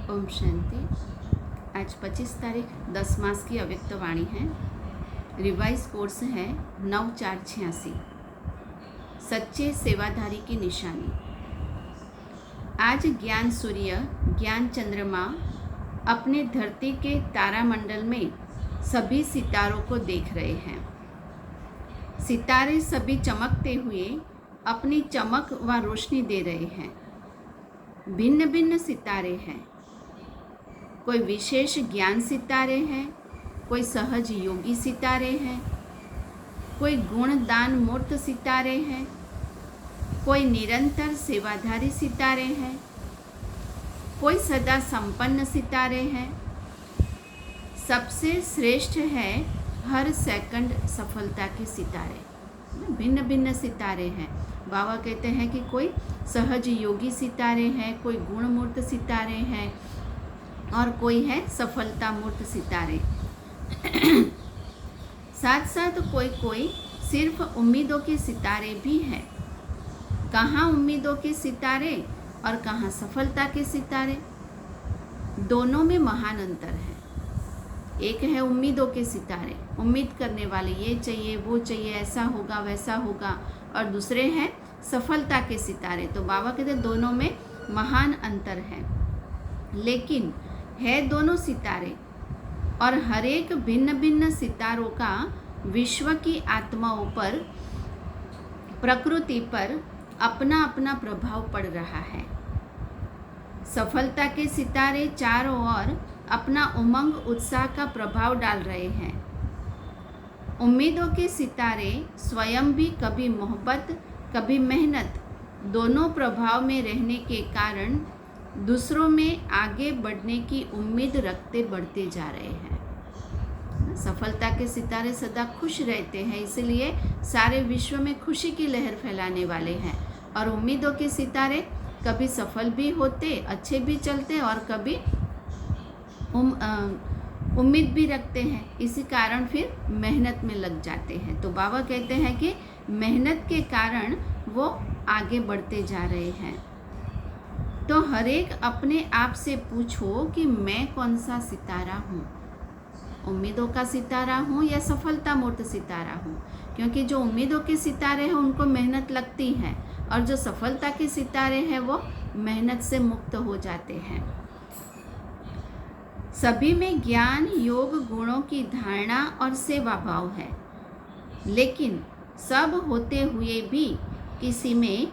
ओम शांति। आज 25 तारीख 10 मास की अव्यक्त वाणी है। रिवाइज कोर्स है 9486। सच्चे सेवाधारी की निशानी। आज ज्ञान सूर्य, ज्ञान चंद्रमा अपने धरती के तारामंडल में सभी सितारों को देख रहे हैं। सितारे सभी चमकते हुए अपनी चमक व रोशनी दे रहे हैं। भिन्न भिन्न सितारे हैं। कोई विशेष ज्ञान सितारे हैं, कोई सहज योगी सितारे हैं, कोई गुण दान मूर्त सितारे हैं, कोई निरंतर सेवाधारी सितारे हैं, कोई सदा संपन्न सितारे हैं। सबसे श्रेष्ठ है हर सेकंड सफलता के सितारे। भिन्न भिन्न सितारे हैं। बाबा कहते हैं कि कोई सहज योगी सितारे हैं, कोई गुण मूर्त सितारे हैं और कोई है सफलता मूर्त सितारे। साथ साथ कोई कोई सिर्फ उम्मीदों के सितारे भी हैं। कहाँ उम्मीदों के सितारे और कहाँ सफलता के सितारे, दोनों में महान अंतर है। एक है उम्मीदों के सितारे, उम्मीद करने वाले, ये चाहिए वो चाहिए, ऐसा होगा वैसा होगा, और दूसरे हैं सफलता के सितारे। तो बाबा कहते हैं दोनों में महान अंतर है, लेकिन है दोनों सितारे। और हर एक भिन्न भिन्न सितारों का विश्व की आत्माओं पर, प्रकृति पर अपना अपना प्रभाव पड़ रहा है। सफलता के सितारे चारों ओर अपना उमंग उत्साह का प्रभाव डाल रहे हैं। उम्मीदों के सितारे स्वयं भी कभी मोहब्बत कभी मेहनत दोनों प्रभाव में रहने के कारण दूसरों में आगे बढ़ने की उम्मीद रखते बढ़ते जा रहे हैं। सफलता के सितारे सदा खुश रहते हैं, इसलिए सारे विश्व में खुशी की लहर फैलाने वाले हैं। और उम्मीदों के सितारे कभी सफल भी होते, अच्छे भी चलते, और कभी उम्मीद भी रखते हैं, इसी कारण फिर मेहनत में लग जाते हैं। तो बाबा कहते हैं कि मेहनत के कारण वो आगे बढ़ते जा रहे हैं। तो हर एक अपने आप से पूछो कि मैं कौन सा सितारा हूँ, उम्मीदों का सितारा हूँ या सफलता मूर्त सितारा हूँ। क्योंकि जो उम्मीदों के सितारे हैं उनको मेहनत लगती है, और जो सफलता के सितारे हैं वो मेहनत से मुक्त हो जाते हैं। सभी में ज्ञान योग गुणों की धारणा और सेवा भाव है, लेकिन सब होते हुए भी किसी में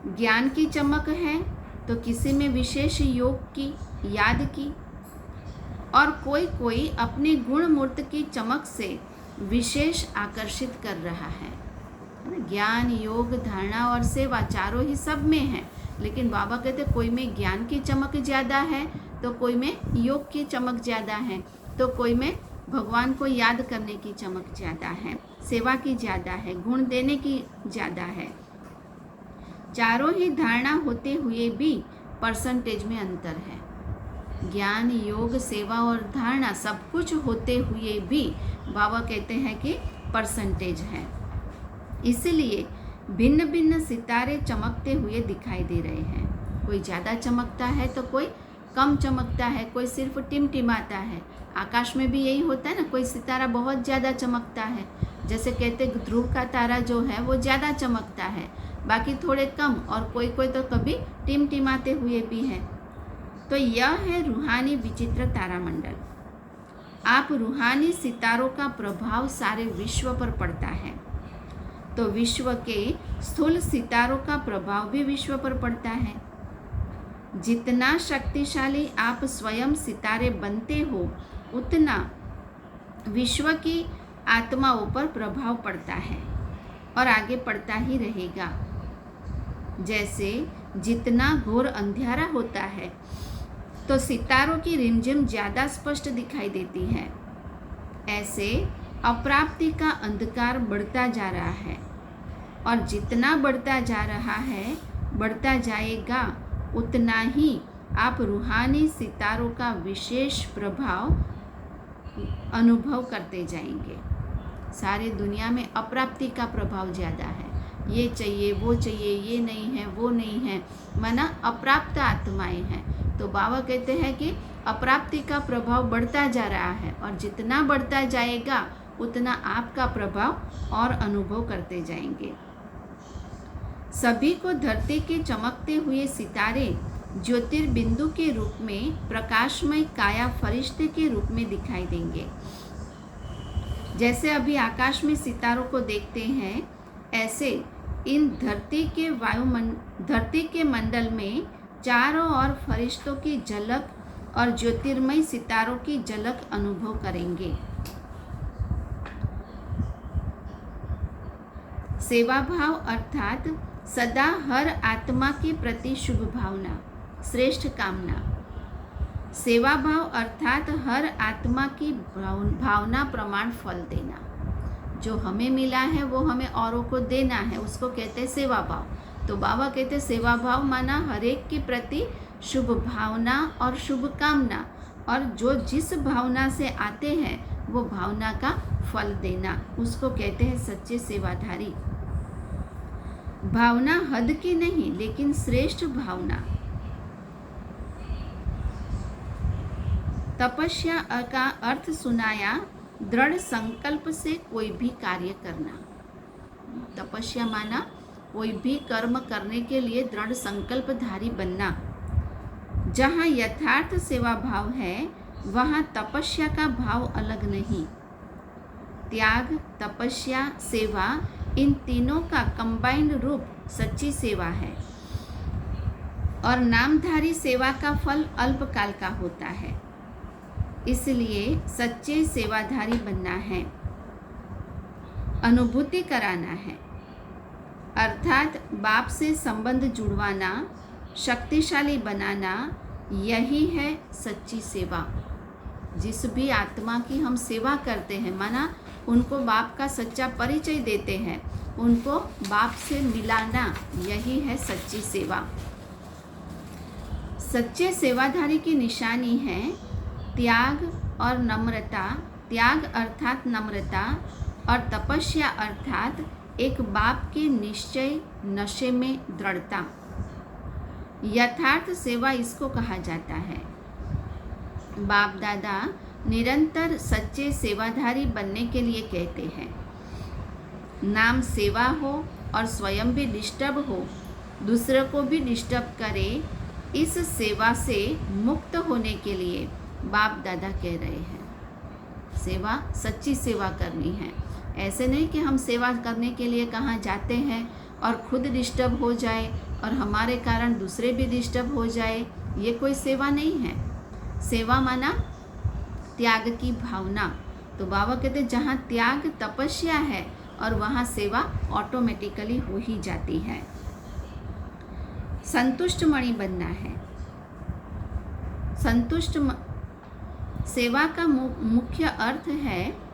ज्ञान की चमक है तो किसी में विशेष योग की याद की, और कोई कोई अपने गुण मूर्त की चमक से विशेष आकर्षित कर रहा है। ज्ञान योग धारणा और सेवा चारों ही सब में है, लेकिन बाबा कहते कोई में ज्ञान की चमक ज़्यादा है तो कोई में योग की चमक ज़्यादा है, तो कोई में भगवान को याद करने की चमक ज़्यादा है, सेवा की ज़्यादा है, गुण देने की ज़्यादा है। चारों ही धारणा होते हुए भी परसेंटेज में अंतर है। ज्ञान योग सेवा और धारणा सब कुछ होते हुए भी बाबा कहते हैं कि परसेंटेज है। इसलिए भिन्न भिन्न सितारे चमकते हुए दिखाई दे रहे हैं। कोई ज़्यादा चमकता है तो कोई कम चमकता है, कोई सिर्फ टिमटिमाता है। आकाश में भी यही होता है ना, कोई सितारा बहुत ज़्यादा चमकता है, जैसे कहते ध्रुव का तारा जो है वो ज़्यादा चमकता है, बाकी थोड़े कम, और कोई कोई तो कभी टिमटिमाते हुए भी हैं। तो यह है रूहानी विचित्र तारामंडल। आप रूहानी सितारों का प्रभाव सारे विश्व पर पड़ता है, तो विश्व के स्थूल सितारों का प्रभाव भी विश्व पर पड़ता है। जितना शक्तिशाली आप स्वयं सितारे बनते हो, उतना विश्व की आत्माओं पर प्रभाव पड़ता है और आगे पड़ता ही रहेगा। जैसे जितना घोर अंधेरा होता है तो सितारों की रिमझिम ज़्यादा स्पष्ट दिखाई देती है, ऐसे अप्राप्ति का अंधकार बढ़ता जा रहा है, और जितना बढ़ता जा रहा है, बढ़ता जाएगा, उतना ही आप रूहानी सितारों का विशेष प्रभाव अनुभव करते जाएंगे। सारी दुनिया में अप्राप्ति का प्रभाव ज़्यादा है, ये चाहिए, वो चाहिए, ये नहीं है, वो नहीं है, माना अप्राप्त आत्माएं हैं। तो बाबा कहते हैं कि अप्राप्ति का प्रभाव बढ़ता जा रहा है, और जितना बढ़ता जाएगा उतना आपका प्रभाव और अनुभव करते जाएंगे। सभी को धरती के चमकते हुए सितारे ज्योतिर्बिंदु के रूप में, प्रकाशमय काया फरिश्ते के रूप में दिखाई देंगे। जैसे अभी आकाश में सितारों को देखते हैं, ऐसे इन धरती के मंडल में चारों ओर फरिश्तों की झलक और ज्योतिर्मय सितारों की झलक अनुभव करेंगे। सेवा भाव अर्थात सदा हर आत्मा के प्रति शुभ भावना, श्रेष्ठ कामना। सेवा भाव अर्थात हर आत्मा की भावना प्रमाण फल देना। जो हमें मिला है वो हमें औरों को देना है, उसको कहते हैं सेवा भाव। तो बाबा कहते हैं सेवा भाव माना हर एक के प्रति शुभ भावना और शुभ कामना, और जो जिस भावना से आते हैं वो भावना का फल देना, उसको कहते हैं सच्चे सेवाधारी। भावना हद की नहीं, लेकिन श्रेष्ठ भावना। तपस्या का अर्थ सुनाया, दृढ़ संकल्प से कोई भी कार्य करना। तपस्या माना कोई भी कर्म करने के लिए दृढ़ संकल्पधारी बनना। जहाँ यथार्थ सेवा भाव है वहाँ तपस्या का भाव अलग नहीं। त्याग, तपस्या, सेवा, इन तीनों का कंबाइंड रूप सच्ची सेवा है। और नामधारी सेवा का फल अल्पकाल का होता है, इसलिए सच्चे सेवाधारी बनना है, अनुभूति कराना है, अर्थात बाप से संबंध जुड़वाना, शक्तिशाली बनाना, यही है सच्ची सेवा। जिस भी आत्मा की हम सेवा करते हैं, माना उनको बाप का सच्चा परिचय देते हैं, उनको बाप से मिलाना, यही है सच्ची सेवा। सच्चे सेवाधारी की निशानी है त्याग और नम्रता। त्याग अर्थात नम्रता, और तपस्या अर्थात एक बाप के निश्चय नशे में दृढ़ता। यथार्थ सेवा इसको कहा जाता है। बाप दादा निरंतर सच्चे सेवाधारी बनने के लिए कहते हैं। नाम सेवा हो और स्वयं भी डिस्टर्ब हो, दूसरे को भी डिस्टर्ब करे, इस सेवा से मुक्त होने के लिए बाप दादा कह रहे हैं सेवा, सच्ची सेवा करनी है। ऐसे नहीं कि हम सेवा करने के लिए कहाँ जाते हैं और खुद डिस्टर्ब हो जाए और हमारे कारण दूसरे भी डिस्टर्ब हो जाए, ये कोई सेवा नहीं है। सेवा माना त्याग की भावना। तो बाबा कहते जहाँ त्याग तपस्या है और वहाँ सेवा ऑटोमेटिकली हो ही जाती है। संतुष्ट मणि बनना है। सेवा का मुख्य अर्थ है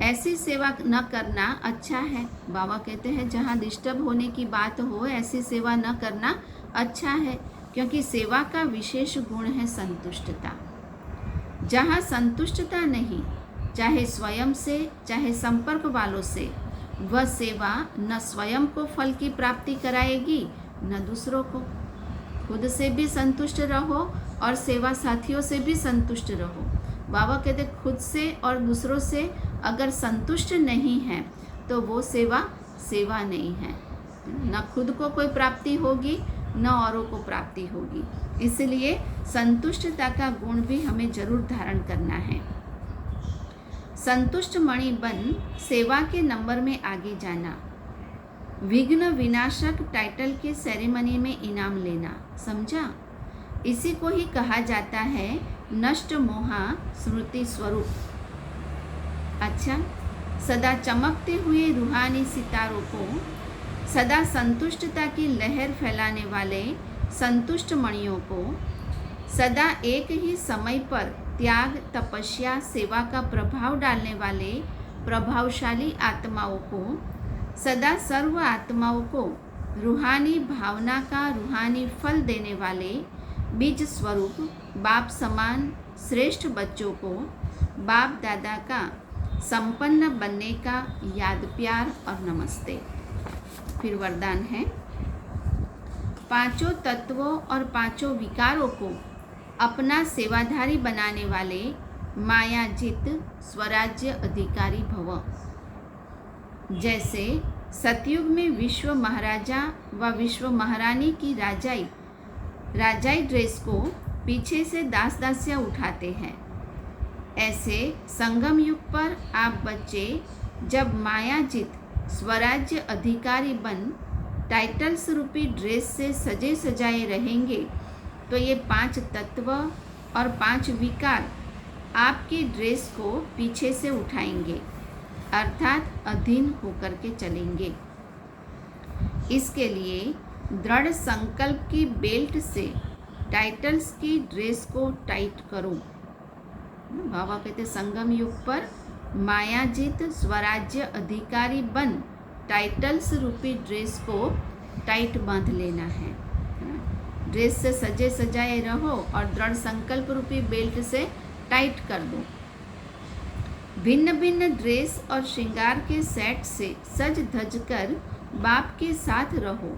ऐसी सेवा न करना अच्छा है। बाबा कहते हैं जहाँ डिस्टर्ब होने की बात हो, ऐसी सेवा न करना अच्छा है, क्योंकि सेवा का विशेष गुण है संतुष्टता। जहाँ संतुष्टता नहीं, चाहे स्वयं से चाहे संपर्क वालों से, वह सेवा न स्वयं को फल की प्राप्ति कराएगी न दूसरों को। खुद से भी संतुष्ट रहो और सेवा साथियों से भी संतुष्ट रहो। बाबा कहते खुद से और दूसरों से अगर संतुष्ट नहीं है तो वो सेवा नहीं है। न खुद को कोई प्राप्ति होगी न औरों को प्राप्ति होगी। इसलिए संतुष्टता का गुण भी हमें जरूर धारण करना है। संतुष्ट मणि बन सेवा के नंबर में आगे जाना। विघ्न विनाशक टाइटल के सेरेमनी में इनाम लेना, समझा? इसी को ही कहा जाता है नष्ट मोहा स्मृति स्वरूप। अच्छा, सदा चमकते हुए रूहानी सितारों को, सदा संतुष्टता की लहर फैलाने वाले संतुष्ट मणियों को, सदा एक ही समय पर त्याग, तपस्या, सेवा का प्रभाव डालने वाले प्रभावशाली आत्माओं को, सदा सर्व आत्माओं को रूहानी भावना का रूहानी फल देने वाले बीज स्वरूप बाप समान श्रेष्ठ बच्चों को बाप दादा का संपन्न बनने का याद, प्यार और नमस्ते। फिर वरदान है, पांचों तत्वों और पांचों विकारों को अपना सेवाधारी बनाने वाले मायाजित स्वराज्य अधिकारी भव। जैसे सतयुग में विश्व महाराजा व विश्व महारानी की राजाई ड्रेस को पीछे से दास दासियाँ उठाते हैं, ऐसे संगम युग पर आप बच्चे जब मायाजित स्वराज्य अधिकारी बन टाइटल्स रूपी ड्रेस से सजे सजाए रहेंगे तो ये 5 तत्व और 5 विकार आपकी ड्रेस को पीछे से उठाएंगे, अर्थात अधीन होकर के चलेंगे। इसके लिए दृढ़ संकल्प की बेल्ट से टाइटल्स की ड्रेस को टाइट करो। बाबा कहते संगम युग पर मायाजित स्वराज्य अधिकारी बन टाइटल्स रूपी ड्रेस को टाइट बांध लेना है। ड्रेस से सजे सजाए रहो और दृढ़ संकल्प रूपी बेल्ट से टाइट कर दो। भिन्न भिन्न ड्रेस और श्रृंगार के सेट से सज धज कर बाप के साथ रहो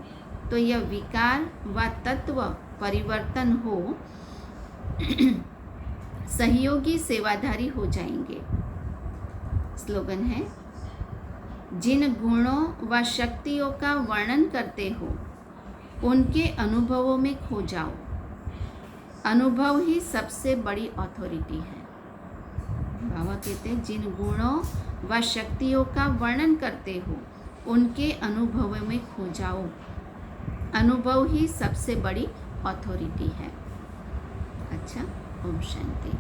तो यह विकार व तत्व परिवर्तन हो सहयोगी सेवाधारी हो जाएंगे। स्लोगन है, जिन गुणों व शक्तियों का वर्णन करते हो उनके अनुभवों में खो जाओ। अनुभव ही सबसे बड़ी अथॉरिटी है। बाबा कहते हैं जिन गुणों व शक्तियों का वर्णन करते हो उनके अनुभवों में खो जाओ। अनुभव ही सबसे बड़ी अथॉरिटी है। अच्छा, ओम शांति।